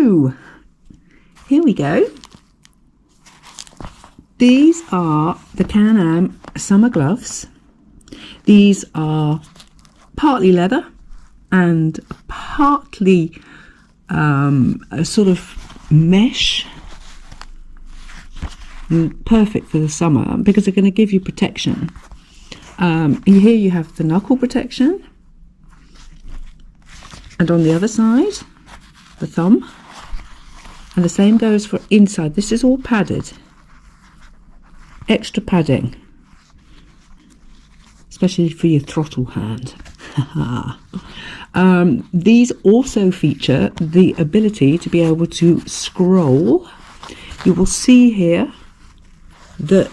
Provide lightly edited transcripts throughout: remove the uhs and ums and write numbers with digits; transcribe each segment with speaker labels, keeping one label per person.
Speaker 1: So here we go. These are the Canam summer gloves. These are partly leather and partly a sort of mesh. Perfect for the summer because they're going to give you protection. Here you have the knuckle protection, and on the other side the thumb, and the same goes for inside. This is all padded, extra padding, especially for your throttle hand. These also feature the ability to be able to scroll. You will see here that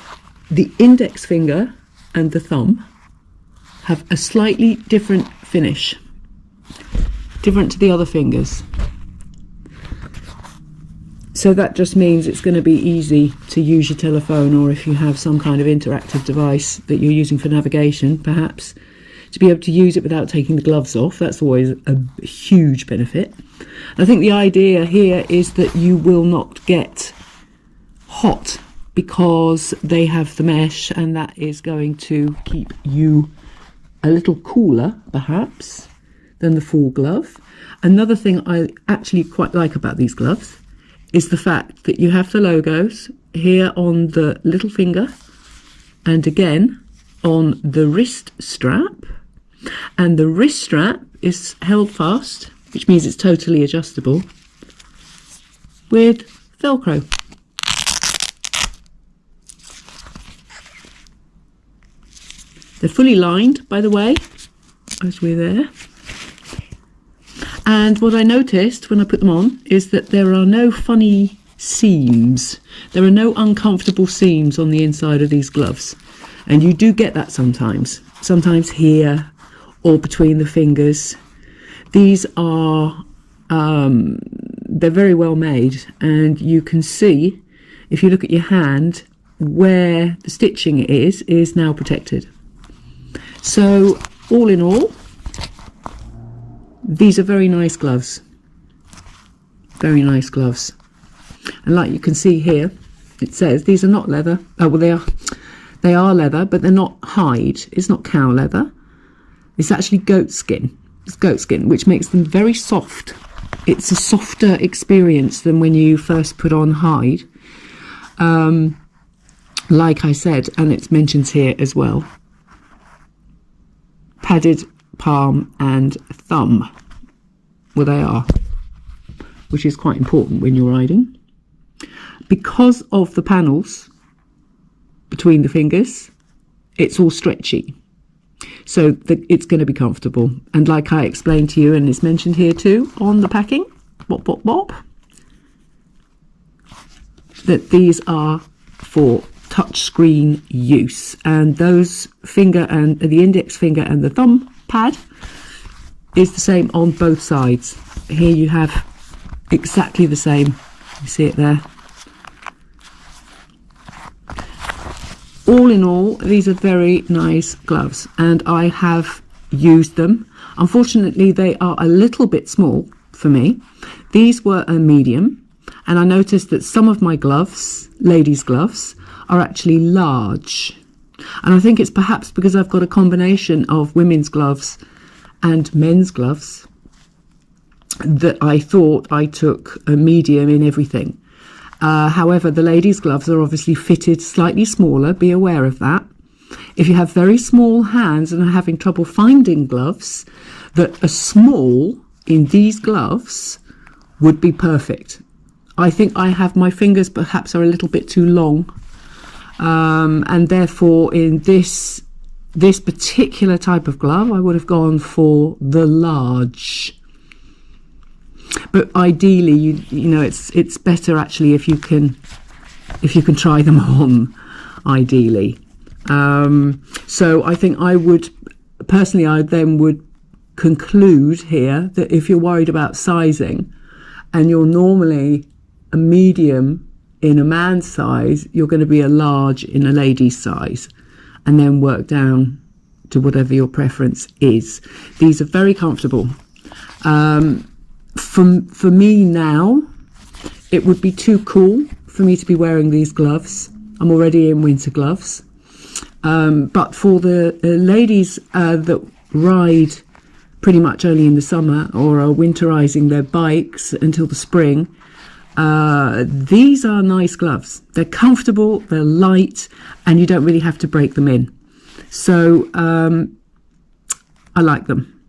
Speaker 1: the index finger and the thumb have a slightly different finish, different to the other fingers. So that just means it's going to be easy to use your telephone, or if you have some kind of interactive device that you're using for navigation, perhaps, to be able to use it without taking the gloves off. That's always a huge benefit. I think the idea here is that you will not get hot because they have the mesh, and that is going to keep you a little cooler perhaps than the full glove. Another thing I actually quite like about these gloves is the fact that you have the logos here on the little finger and again on the wrist strap, and the wrist strap is held fast, which means it's totally adjustable with Velcro. They're fully lined, by the way, as we're there. And what I noticed when I put them on is that there are no funny seams. There are no uncomfortable seams on the inside of these gloves. And you do get that sometimes here or between the fingers. These are, they're very well made, and you can see, if you look at your hand, where the stitching is now protected. So all in all, these are very nice gloves. Very nice gloves. And like you can see here, it says these are not leather. Oh, well, they are leather, but they're not hide. It's not cow leather. It's actually goat skin. It's goat skin, which makes them very soft. It's a softer experience than when you first put on hide. Like I said, and it's mentioned here as well, padded palm and thumb. Well, they are, which is quite important when you're riding. Because of the panels between the fingers, it's all stretchy, so it's going to be comfortable. And like I explained to you, and it's mentioned here too on the packing, that these are for touchscreen use, and those finger and the index finger and the thumb pad is the same on both sides. Here you have exactly the same. You see it there. All in all, these are very nice gloves, and I have used them. Unfortunately, they are a little bit small for me. These were a medium, and I noticed that some of my gloves, ladies' gloves, are actually large. And I think it's perhaps because I've got a combination of women's gloves and men's gloves that I thought I took a medium in everything. However, the ladies' gloves are obviously fitted slightly smaller. Be aware of that. If you have very small hands and are having trouble finding gloves that are small in these gloves, would be perfect. I think I have, my fingers perhaps are a little bit too long, and therefore in this particular type of glove I would have gone for the large. But ideally, you know, it's better actually if you can try them on, ideally. So I think I would personally, I then would conclude here that if you're worried about sizing and you're normally a medium in a man's size, you're going to be a large in a lady's size, and then work down to whatever your preference is. These are very comfortable. For me now, it would be too cool for me to be wearing these gloves. I'm already in winter gloves. But for the ladies that ride pretty much only in the summer or are winterizing their bikes until the spring, these are nice gloves. They're comfortable, they're light, and you don't really have to break them in. So I like them.